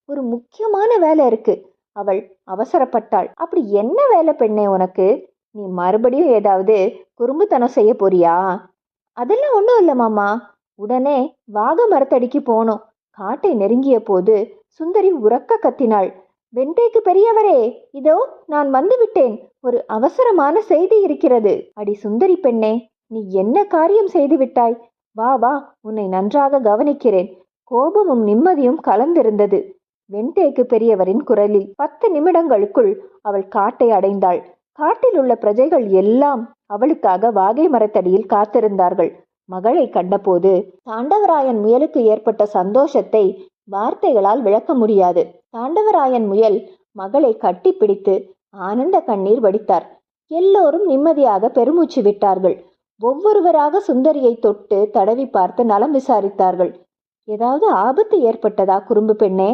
ஒரு முக்கியமான வேலை இருக்கு. அவள் அவசரப்பட்டாள். அப்படி என்ன வேலை பெண்ணே உனக்கு? நீ மறுபடியும் ஏதாவது குறும்புத்தனம் செய்ய போறியா? அதெல்லாம் ஒன்றும் இல்லை மாமா. உடனே வாக மரத்தடிக்கு போனோம். காட்டை நெருங்கிய போது சுந்தரி உரக்க கத்தினாள். வெண்டைக்கு பெரியவரே, இதோ நான் வந்து விட்டேன். ஒரு அவசரமான செய்தி இருக்கிறது. அடி சுந்தரி பெண்ணே, நீ என்ன காரியம் செய்து விட்டாய்? வா வா, உன்னை நன்றாக கவனிக்கிறேன். கோபமும் நிம்மதியும் கலந்திருந்தது வெண்தேக்கு பெரியவரின் குரலில். 10 நிமிடங்களுக்குள் அவள் காட்டை அடைந்தாள். காட்டில் உள்ள பிரஜைகள் எல்லாம் அவளுக்காக வாகை மரத்தடியில் காத்திருந்தார்கள். மகளை கண்டபோது தாண்டவராயன் முயலுக்கு ஏற்பட்ட சந்தோஷத்தை வார்த்தைகளால் விளக்க முடியாது. தாண்டவராயன் முயல் மகளை கட்டி பிடித்து ஆனந்த கண்ணீர் வடித்தார். எல்லோரும் நிம்மதியாக பெருமூச்சு விட்டார்கள். ஒவ்வொருவராக சுந்தரியை தொட்டு தடவி பார்த்து நலம் விசாரித்தார்கள். ஏதாவது ஆபத்து ஏற்பட்டதா குறும்பு பெண்ணே?